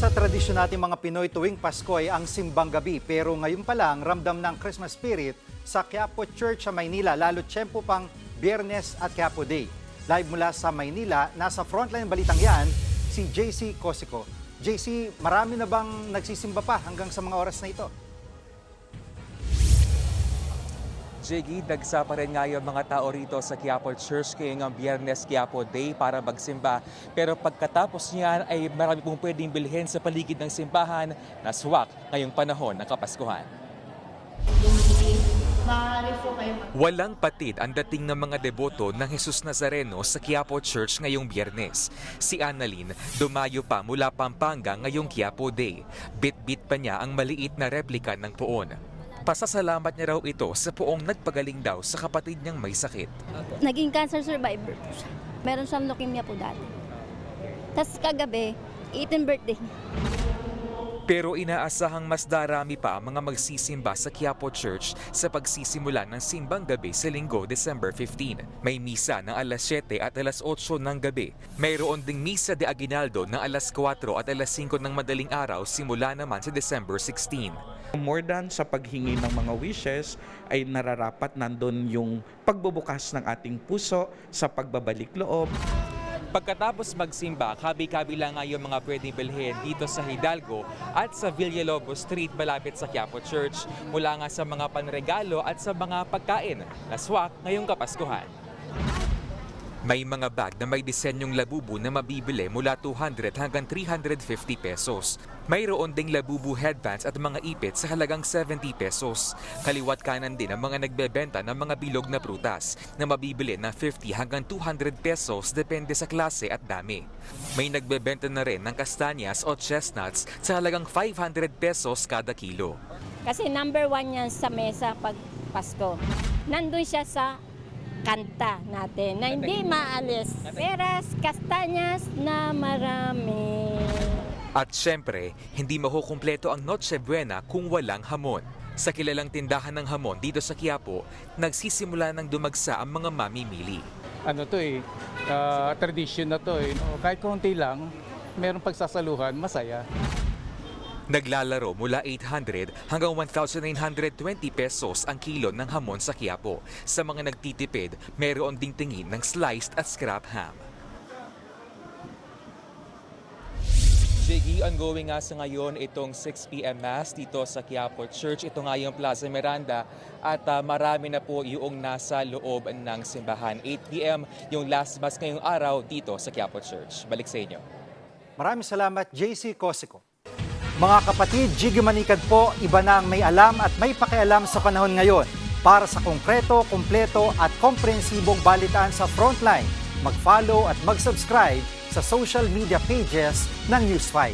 sa tradisyon natin mga Pinoy tuwing Pasko ay ang simbang gabi. Pero ngayon pa lang, ramdam ng Christmas spirit sa Quiapo Church sa Maynila, lalo tiyempo pang Biyernes at Quiapo Day. Live mula sa Maynila, nasa frontline balitang yan, si JC Cosico. JC, marami na bang nagsisimba pa hanggang sa mga oras na ito? Jiggy, dagsa pa rin nga yung mga tao rito sa Quiapo Church ngayong Biyernes Quiapo Day para magsimba. Pero pagkatapos niyan ay marami pong pwedeng bilhin sa paligid ng simbahan na swak ngayong panahon ng Kapaskuhan. Walang patid ang dating ng mga deboto ng Jesus Nazareno sa Quiapo Church ngayong Biyernes. Si Annalyn dumayo pa mula Pampanga ngayong Quiapo Day. Bit-bit pa niya ang maliit na replika ng puon. Pasasalamat niya raw ito sa poong nagpagaling daw sa kapatid niyang may sakit. Naging cancer survivor po siya. Meron siyang leukemia po dati. Tapos kagabi, 18th birthday niya. Pero inaasahang mas darami pa ang mga magsisimba sa Quiapo Church sa pagsisimula ng simbang gabi sa Linggo, December 15. May misa ng alas 7 at alas 8 ng gabi. Mayroon ding misa de Aguinaldo ng alas 4 at alas 5 ng madaling araw simula naman sa December 16. More than sa paghingi ng mga wishes ay nararapat nandun yung pagbubukas ng ating puso sa pagbabalik loob. Pagkatapos magsimba, kabi-kabila nga yung mga pwedeng bilhin dito sa Hidalgo at sa Villalobos Street malapit sa Quiapo Church mula nga sa mga panregalo at sa mga pagkain na swak ngayong Kapaskuhan. May mga bag na may disenyong labubu na mabibili mula 200 hanggang 350 pesos. Mayroon ding labubu headbands at mga ipit sa halagang 70 pesos. Kaliwat kanan din ang mga nagbebenta ng mga bilog na prutas na mabibili na 50 hanggang 200 pesos depende sa klase at dami. May nagbebenta na rin ng kastanyas o chestnuts sa halagang 500 pesos kada kilo. Kasi number 1 yan sa mesa pag Pasko. Nandun siya sa kanta natin na hindi maalis. Peras, kastanyas na marami. At syempre, hindi makukumpleto ang Noche Buena kung walang hamon. Sa kilalang tindahan ng hamon dito sa Quiapo, nagsisimula ng dumagsa ang mga mamimili. Tradition na to eh. Kahit konti lang, merong pagsasaluhan, masaya. Naglalaro mula 800 hanggang 1,920 pesos ang kilo ng hamon sa Quiapo. Sa mga nagtitipid, mayroon ding tingin ng sliced at scrap ham. Jiggy, ongoing nga sa ngayon itong 6 p.m. Mass dito sa Quiapo Church. Ito nga yung Plaza Miranda at marami na po yung nasa loob ng simbahan. 8 p.m. yung last Mass ngayong araw dito sa Quiapo Church. Balik sa inyo. Maraming salamat, JC Cosico. Mga kapatid, Jiggy Manikad po, iba na ang may alam at may pakialam sa panahon ngayon. Para sa konkreto, kumpleto at komprehensibong balitaan sa Frontline, mag-follow at mag-subscribe sa social media pages ng News 5.